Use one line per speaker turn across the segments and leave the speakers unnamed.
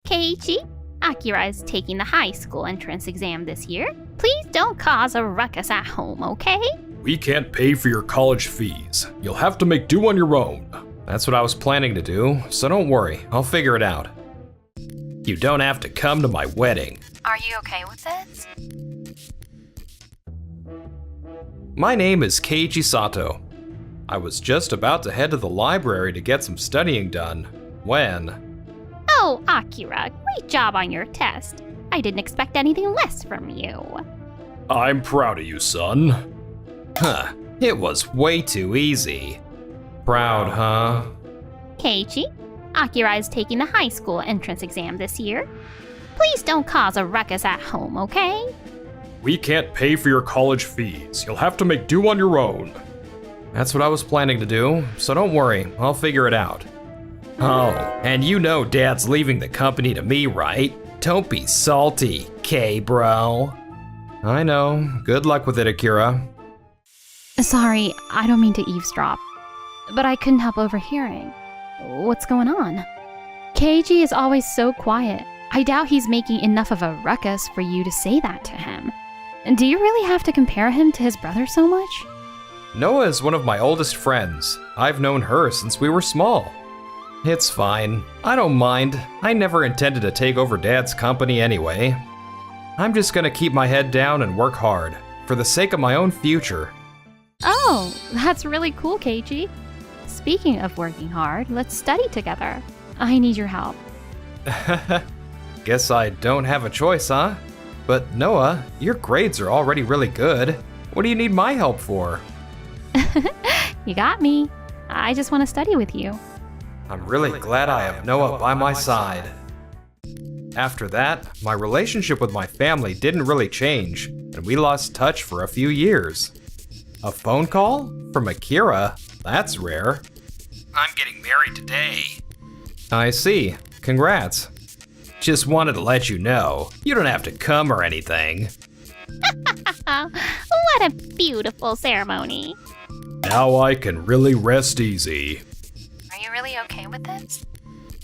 Keiichi, Akira is taking the high school entrance exam this year. Please don't cause a ruckus at home, okay?
We can't pay for your college fees. You'll have to make do on your own.
That's what I was planning to do, so don't worry, I'll figure it out. You don't have to come to my wedding.
Are you okay with this?
My name is Keiichi Sato. I was just about to head to the library to get some studying done when...
Oh, Akira, great job on your test. I didn't expect anything less from you.
I'm proud of you, son.
Huh, it was way too easy. Proud, huh?
Keiichi, Akira is taking the high school entrance exam this year. Please don't cause a ruckus at home, okay?
We can't pay for your college fees. You'll have to make do on your own.
That's what I was planning to do, so don't worry, I'll figure it out. Oh, and you know Dad's leaving the company to me, right? Don't be salty, K-bro. I know, good luck with it, Akira.
Sorry, I don't mean to eavesdrop, but I couldn't help overhearing. What's going on? Keiji is always so quiet. I doubt he's making enough of a ruckus for you to say that to him. Do you really have to compare him to his brother so much?
Noah is one of my oldest friends. I've known her since we were small. It's fine. I don't mind. I never intended to take over Dad's company anyway. I'm just gonna keep my head down and work hard, for the sake of my own future.
Oh, that's really cool, Keiji. Speaking of working hard, let's study together. I need your help.
Guess I don't have a choice, huh? But Noah, your grades are already really good. What do you need my help for?
You got me. I just want to study with you.
I'm really glad I have Noah by my side. After that, my relationship with my family didn't really change, and we lost touch for a few years. A phone call? From Akira? That's rare. I'm getting married today. I see. Congrats. Just wanted to let you know, you don't have to come or anything.
What a beautiful ceremony.
Now I can really rest easy.
Are you really okay with this?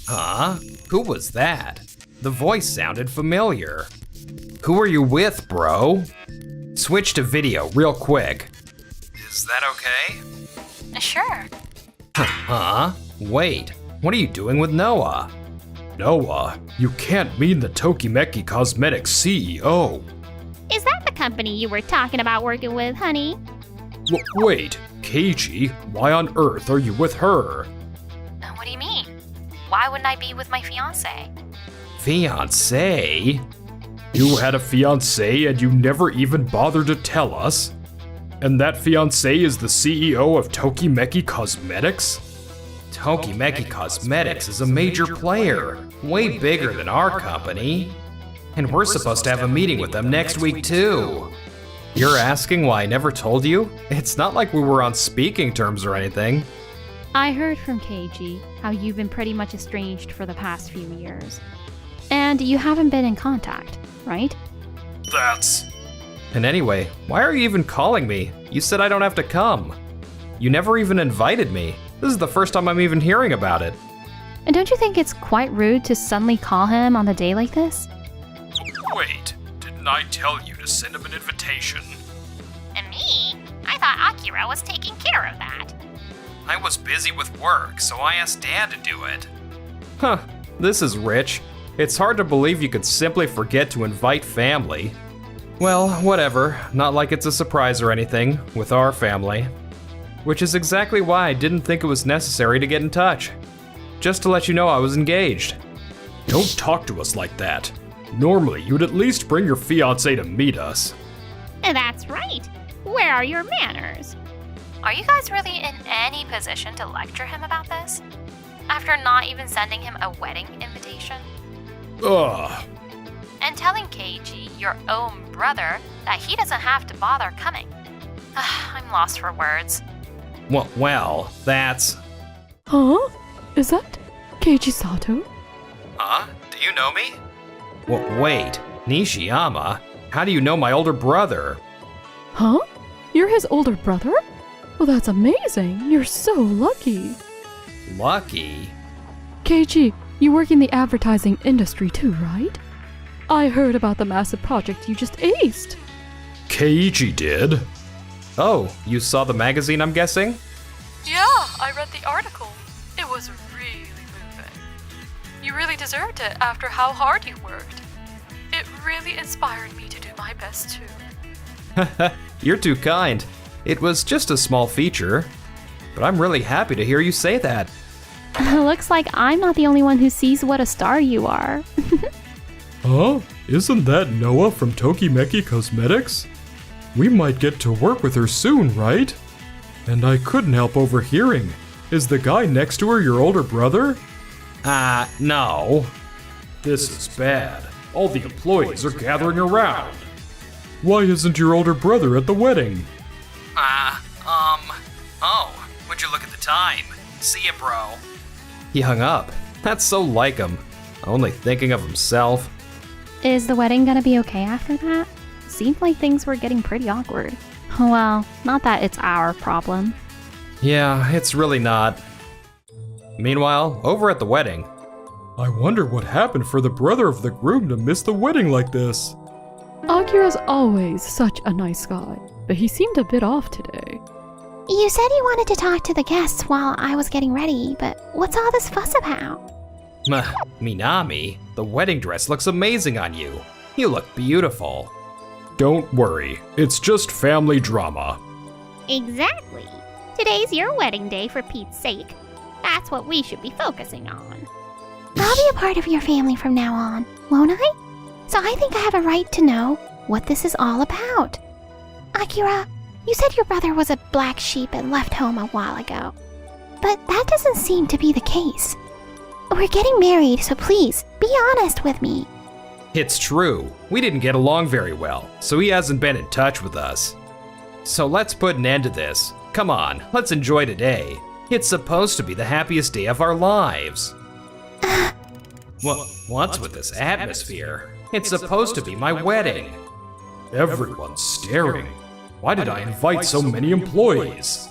Huh? Who was that? The voice sounded familiar. Who are you with, bro? Switch to video real quick. Is that okay?
Sure.
Huh? Wait, what are you doing with Noah?
Noah, you can't mean the Tokimeki Cosmetics CEO.
Is that the company you were talking about working with, honey?
Wait, Keiji, why on earth are you with her?
What do you mean? Why wouldn't I be with my fiance?
Fiancé?
You had a fiancé and you never even bothered to tell us? And that fiancé is the CEO of Tokimeki Cosmetics?
Tokimeki Cosmetics is a major player, way bigger than our company. And we're supposed to have a meeting with them next week too. You're asking why I never told you? It's not like we were on speaking terms or anything.
I heard from Keiji how you've been pretty much estranged for the past few years. And you haven't been in contact, right?
That's...
And anyway, why are you even calling me? You said I don't have to come. You never even invited me. This is the first time I'm even hearing about it.
And don't you think it's quite rude to suddenly call him on the day like this?
Wait, didn't I tell you to send him an invitation?
And me? I thought Akira was taking care of that.
I was busy with work, so I asked Dad to do it. Huh, this is rich. It's hard to believe you could simply forget to invite family. Well, whatever, not like it's a surprise or anything, with our family. Which is exactly why I didn't think it was necessary to get in touch. Just to let you know I was engaged.
Don't talk to us like that. Normally, you'd at least bring your fiancé to meet us.
That's right. Where are your manners?
Are you guys really in any position to lecture him about this? After not even sending him a wedding invitation?
Ugh.
And telling Keiji, your own brother, that he doesn't have to bother coming. I'm lost for words.
Well, that's...
Huh? Is that Keiichi Sato?
Huh? Do you know me? Wait, Nishiyama? How do you know my older brother?
Huh? You're his older brother? Well, that's amazing. You're so lucky.
Lucky?
Keiichi, You work in the advertising industry too, right? I heard about the massive project you just aced.
Keiichi did.
Oh, you saw the magazine, I'm guessing?
Yeah, I read the article. It was really moving. You really deserved it after how hard you worked. It really inspired me to do my best too.
You're too kind. It was just a small feature. But I'm really happy to hear you say that.
Looks like I'm not the only one who sees what a star you are.
Huh? Isn't that Noah from Tokimeki Cosmetics? We might get to work with her soon, right? And I couldn't help overhearing. Is the guy next to her your older brother?
No.
This is bad. All the employees are gathering around. Why isn't your older brother at the wedding?
Oh, would you look at the time? See ya, bro. He hung up. That's so like him. Only thinking of himself.
Is the wedding gonna be okay after that? Seemed like things were getting pretty awkward. Well, not that it's our problem.
Yeah, it's really not. Meanwhile, over at the wedding.
I wonder what happened for the brother of the groom to miss the wedding like this.
Akira's always such a nice guy, but he seemed a bit off today.
You said you wanted to talk to the guests while I was getting ready, but what's all this fuss about?
Minami, the wedding dress looks amazing on you. You look beautiful.
Don't worry, it's just family drama.
Exactly. Today's your wedding day, for Pete's sake. That's what we should be focusing on. I'll be a part of your family from now on, won't I? So I think I have a right to know what this is all about. Akira, you said your brother was a black sheep and left home a while ago. But that doesn't seem to be the case. We're getting married, so please, be honest with me.
It's true. We didn't get along very well, so he hasn't been in touch with us. So let's put an end to this. Come on, let's enjoy today. It's supposed to be the happiest day of our lives. What's with this atmosphere? It's supposed to be my wedding.
Everyone's staring. Why did I invite so many employees?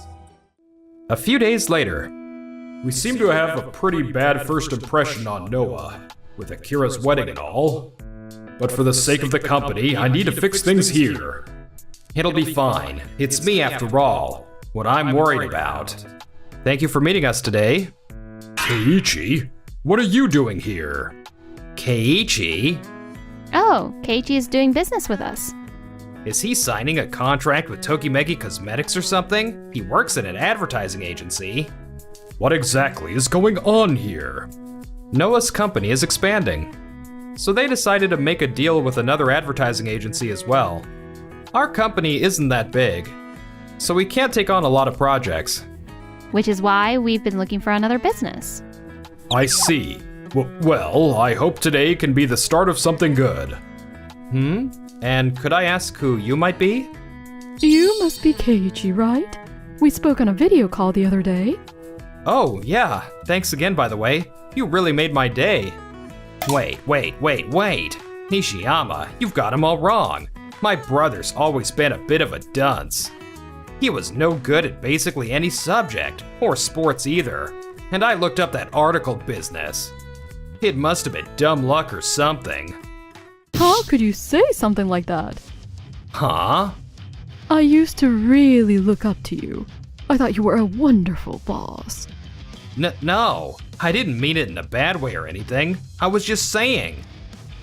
A few days later,
We seem to have a pretty bad first impression on Noah, with Akira's wedding and all. But for the sake of the company, I need to fix things here.
it'll be fine. It's me after all. What I'm worried about. Thank you for meeting us today.
Keiichi? What are you doing here?
Keiichi?
Oh, Keiichi is doing business with us.
Is he signing a contract with Tokimeki Cosmetics or something? He works at an advertising agency.
What exactly is going on here?
Noah's company is expanding, so they decided to make a deal with another advertising agency as well. Our company isn't that big, so we can't take on a lot of projects.
Which is why we've been looking for another business.
I see. Well, I hope today can be the start of something good.
And could I ask who you might be?
You must be Keiichi, right? We spoke on a video call the other day.
Oh, yeah. Thanks again, by the way. You really made my day. Wait. Nishiyama, you've got him all wrong. My brother's always been a bit of a dunce. He was no good at basically any subject, or sports either. And I looked up that article business. It must have been dumb luck or something.
How could you say something like that?
Huh?
I used to really look up to you. I thought you were a wonderful boss.
No, I didn't mean it in a bad way or anything. I was just saying.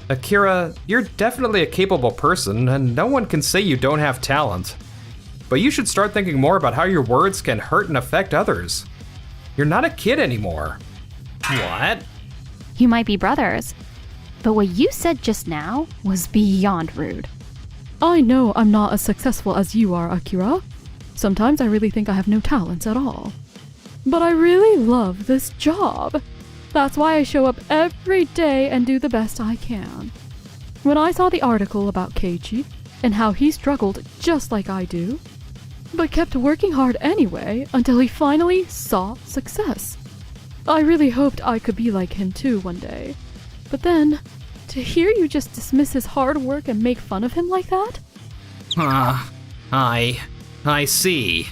Akira, you're definitely a capable person, and no one can say you don't have talent. But you should start thinking more about how your words can hurt and affect others. You're not a kid anymore. What?
You might be brothers, but what you said just now was beyond rude.
I know I'm not as successful as you are, Akira. Sometimes I really think I have no talents at all. But I really love this job. That's why I show up every day and do the best I can. When I saw the article about Keiichi and how he struggled just like I do, but kept working hard anyway until he finally saw success, I really hoped I could be like him too one day. But then, to hear you just dismiss his hard work and make fun of him like that?
I see.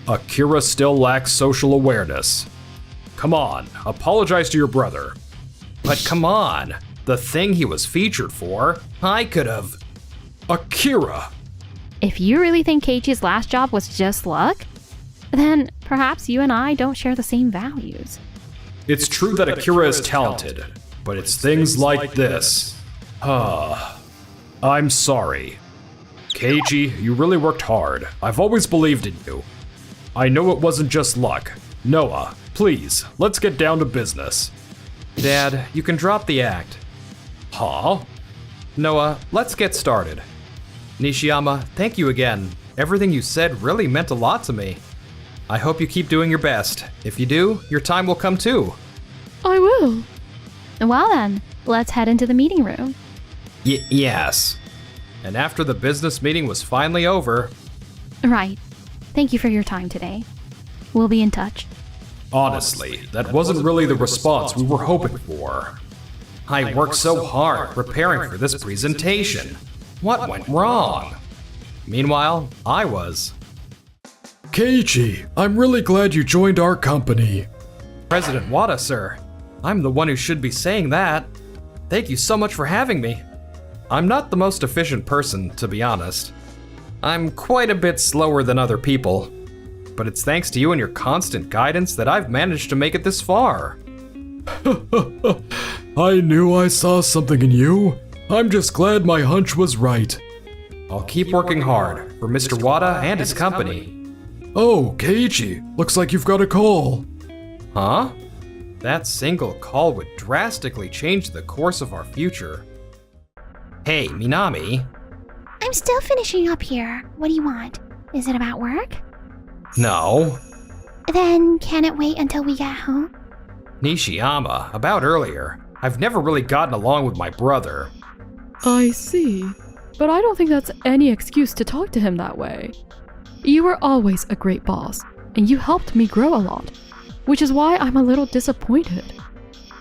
Akira still lacks social awareness.
Come on, apologize to your brother. But come on, the thing he was featured for, I could've.
Akira!
If you really think Keiichi's last job was just luck, then perhaps you and I don't share the same values.
It's true that Akira is talented, but it's things like this. I'm sorry. Keiichi, you really worked hard. I've always believed in you. I know it wasn't just luck. Noah, please, let's get down to business.
Dad, you can drop the act.
Huh?
Noah, let's get started. Nishiyama, thank you again. Everything you said really meant a lot to me. I hope you keep doing your best. If you do, your time will come too.
I will.
Well then, let's head into the meeting room.
Yes. And after the business meeting was finally over,
Right. Thank you for your time today. We'll be in touch.
Honestly, that wasn't really the response we were hoping for.
I worked so hard preparing for this presentation. What went wrong? Meanwhile, I was.
Keiichi, I'm really glad you joined our company.
President Wada, sir. I'm the one who should be saying that. Thank you so much for having me. I'm not the most efficient person, to be honest. I'm quite a bit slower than other people. But it's thanks to you and your constant guidance that I've managed to make it this far.
I knew I saw something in you. I'm just glad my hunch was right.
I'll keep working hard for Mr. Wada and his company.
Oh, Keiichi, looks like you've got a call.
Huh? That single call would drastically change the course of our future. Hey, Minami.
I'm still finishing up here. What do you want? Is it about work?
No.
Then can it wait until we get home?
Nishiyama, about earlier. I've never really gotten along with my brother.
I see. But I don't think that's any excuse to talk to him that way. You were always a great boss, and you helped me grow a lot, which is why I'm a little disappointed.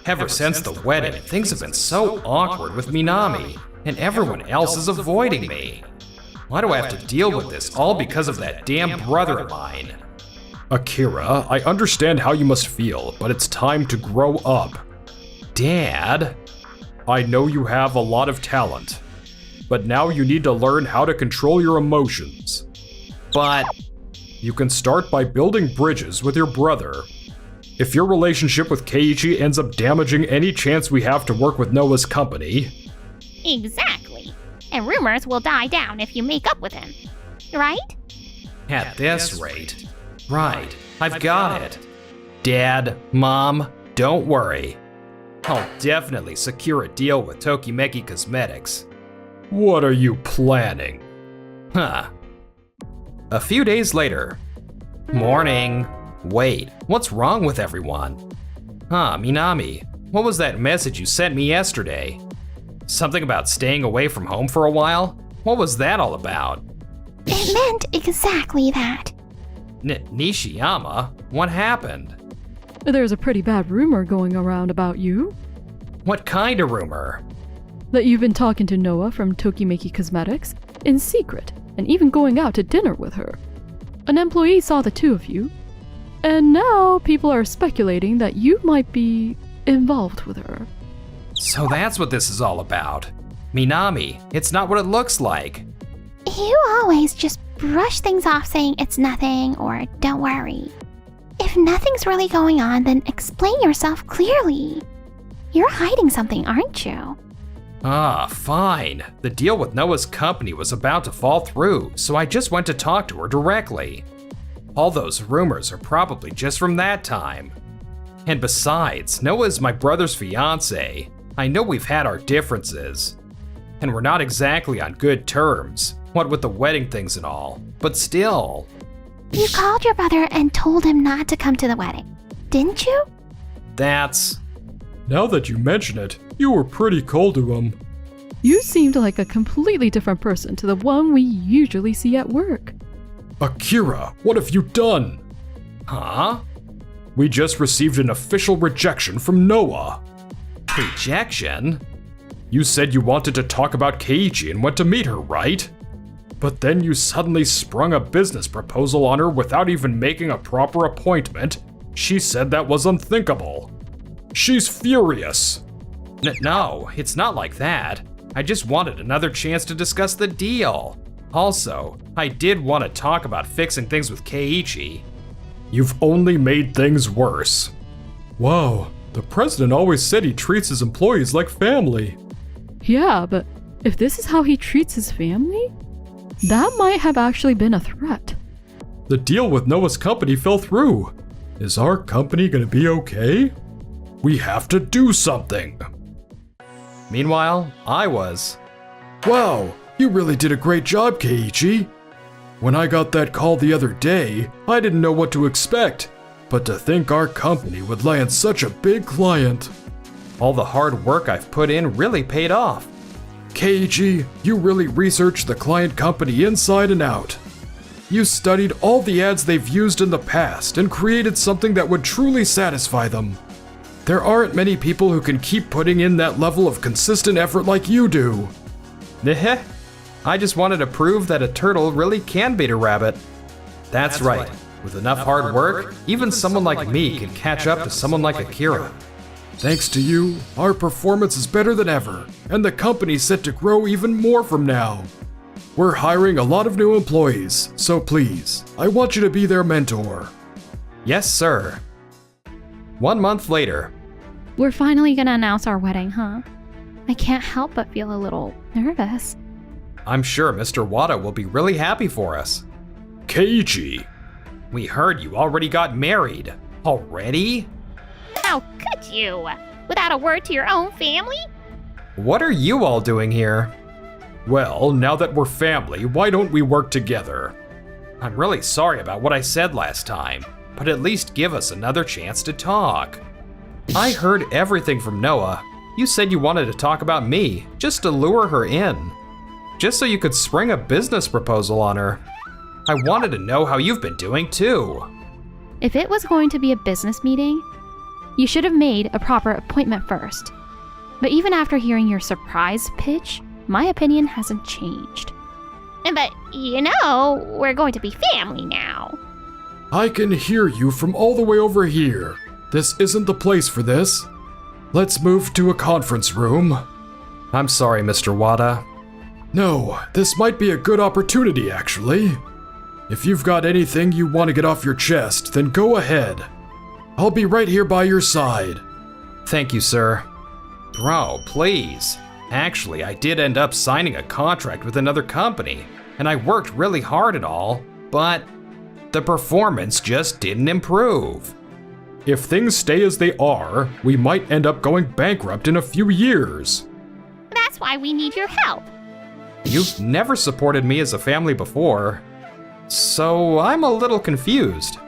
Ever since the wedding, things have been so awkward with Minami, and everyone else is avoiding me. Why do I have to deal with this all because of that damn brother of mine?
Akira, I understand how you must feel, but it's time to grow up.
Dad?
I know you have a lot of talent, but now you need to learn how to control your emotions.
But
You can start by building bridges with your brother. If your relationship with Keiichi ends up damaging any chance we have to work with Noah's company...
Exactly. And rumors will die down if you make up with him. Right?
at this rate. Right, I've got it. Dad, Mom, don't worry. I'll definitely secure a deal with Tokimeki Cosmetics.
What are you planning?
Huh. A few days later. Morning. Wait, what's wrong with everyone? Huh, Minami, what was that message you sent me yesterday? Something about staying away from home for a while? What was that all about?
It meant exactly that.
Nishiyama, what happened?
There's a pretty bad rumor going around about you.
What kind of rumor?
That you've been talking to Noah from Tokimeki Cosmetics in secret and even going out to dinner with her. An employee saw the two of you, and now people are speculating that you might be involved with her.
So that's what this is all about. Minami, it's not what it looks like.
You always just brush things off saying it's nothing or don't worry. If nothing's really going on, then explain yourself clearly. You're hiding something, aren't you?
Ah, fine. The deal with Noah's company was about to fall through, so I just went to talk to her directly. All those rumors are probably just from that time. And besides, Noah is my brother's fiance. I know we've had our differences. And we're not exactly on good terms, what with the wedding things and all, but still.
You called your brother and told him not to come to the wedding, didn't you?
That's...
Now that you mention it, you were pretty cold to him.
You seemed like a completely different person to the one we usually see at work.
Akira, what have you done?
Huh?
We just received an official rejection from Noah.
Rejection?
You said you wanted to talk about Keiichi and went to meet her, right? But then you suddenly sprung a business proposal on her without even making a proper appointment, She said that was unthinkable. She's furious.
No, it's not like that. I just wanted another chance to discuss the deal. Also, I did want to talk about fixing things with Keiichi.
You've only made things worse. Wow, the president always said he treats his employees like family.
Yeah, but if this is how he treats his family, that might have actually been a threat.
The deal with Noah's company fell through. Is our company gonna be okay? We have to do something.
Meanwhile, I was.
Wow, you really did a great job, Keiichi. When I got that call the other day, I didn't know what to expect. But to think our company would land such a big client.
All the hard work I've put in really paid off.
Keiichi, you really researched the client company inside and out. You studied all the ads they've used in the past and created something that would truly satisfy them. There aren't many people who can keep putting in that level of consistent effort like you do.
Neh. I just wanted to prove that a turtle really can beat a rabbit. That's right. With enough hard work, even someone like me can catch up to someone like Akira.
Thanks to you, our performance is better than ever, and the company's set to grow even more from now. We're hiring a lot of new employees, so please, I want you to be their mentor.
Yes, sir. 1 month later.
We're finally gonna announce our wedding, huh? I can't help but feel a little nervous.
I'm sure Mr. Wada will be really happy for us.
Keiichi.
We heard you already got married. Already?
How could you? Without a word to your own family?
What are you all doing here?
Well, now that we're family, why don't we work together?
I'm really sorry about what I said last time, but at least give us another chance to talk. I heard everything from Noah. You said you wanted to talk about me, just to lure her in. Just so you could spring a business proposal on her. I wanted to know how you've been doing too.
If it was going to be a business meeting, you should have made a proper appointment first. But even after hearing your surprise pitch, my opinion hasn't changed.
But, you know, we're going to be family now.
I can hear you from all the way over here. This isn't the place for this. Let's move to a conference room.
I'm sorry, Mr. Wada.
No, this might be a good opportunity, actually. If you've got anything you want to get off your chest, then go ahead. I'll be right here by your side.
Thank you, sir. Bro, please. Actually, I did end up signing a contract with another company, and I worked really hard and all, but the performance just didn't improve.
If things stay as they are, we might end up going bankrupt in a few years.
That's why we need your help.
You've never supported me as a family before, so I'm a little confused.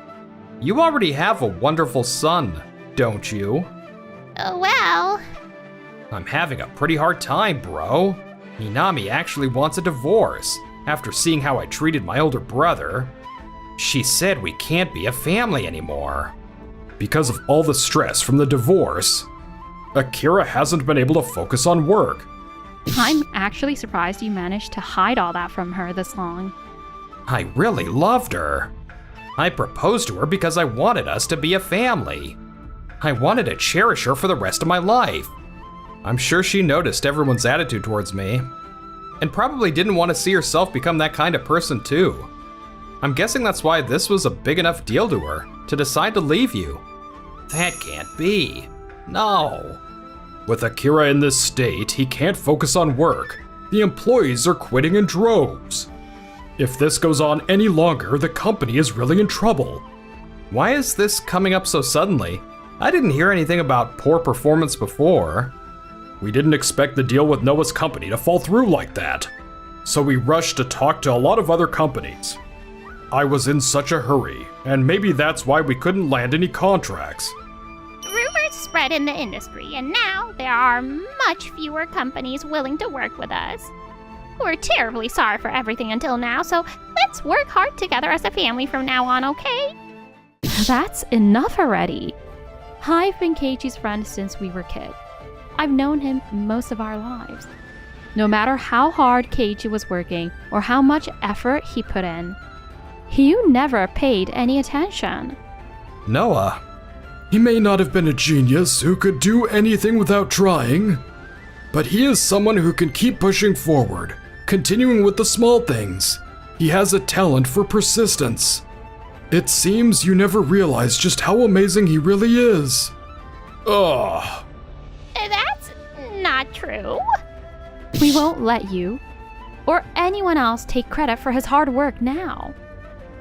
You already have a wonderful son, don't you?
Well...
I'm having a pretty hard time, bro. Minami actually wants a divorce after seeing how I treated my older brother. She said we can't be a family anymore.
Because of all the stress from the divorce, Akira hasn't been able to focus on work.
I'm actually surprised you managed to hide all that from her this long.
I really loved her. I proposed to her because I wanted us to be a family. I wanted to cherish her for the rest of my life. I'm sure she noticed everyone's attitude towards me, and probably didn't want to see herself become that kind of person too. I'm guessing that's why this was a big enough deal to her, to decide to leave you. That can't be. No.
With Akira in this state, he can't focus on work. The employees are quitting in droves. If this goes on any longer, the company is really in trouble.
Why is this coming up so suddenly? I didn't hear anything about poor performance before.
We didn't expect the deal with Noah's company to fall through like that. So we rushed to talk to a lot of other companies. I was in such a hurry, and maybe that's why we couldn't land any contracts.
Rumors spread in the industry, and now there are much fewer companies willing to work with us. We're terribly sorry for everything until now, so let's work hard together as a family from now on, okay?
That's enough already. I've been Keiichi's friend since we were kids. I've known him most of our lives. No matter how hard Keiichi was working or how much effort he put in, you never paid any attention.
Noah,
He may not have been a genius who could do anything without trying, but he is someone who can keep pushing forward, continuing with the small things. He has a talent for persistence. It seems you never realized just how amazing he really is. Ugh.
That's not true.
We won't let you or anyone else take credit for his hard work now.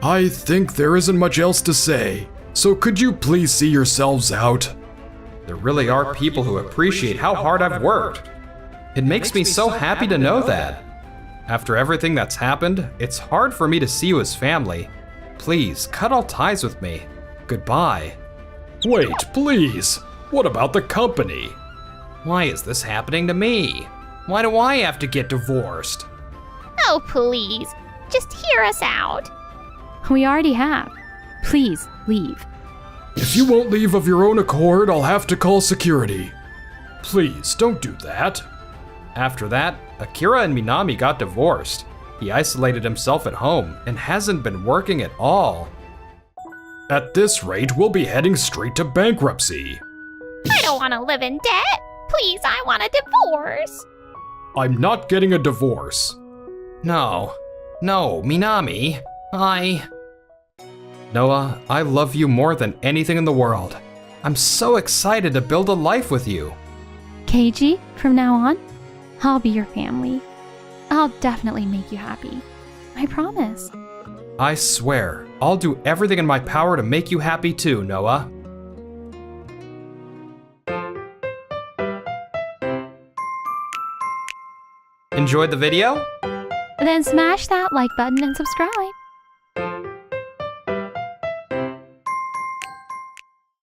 I think there isn't much else to say, so could you please see yourselves out?
There really are people who appreciate how hard I've worked. It makes me so happy to know that. After everything that's happened, it's hard for me to see you as family. Please, cut all ties with me. Goodbye.
Wait, please. What about the company?
Why is this happening to me? Why do I have to get divorced?
Oh, please. Just hear us out.
We already have. Please leave.
If you won't leave of your own accord, I'll have to call security. Please, don't do that.
After that, Akira and Minami got divorced. He isolated himself at home and hasn't been working at all.
At this rate, we'll be heading straight to bankruptcy.
I don't want to live in debt. Please, I want a divorce.
I'm not getting a divorce.
No, Minami, Noah, I love you more than anything in the world. I'm so excited to build a life with you.
Keiji, from now on, I'll be your family. I'll definitely make you happy. I promise.
I swear, I'll do everything in my power to make you happy too, Noah. Enjoyed the video?
Then smash that like button and subscribe.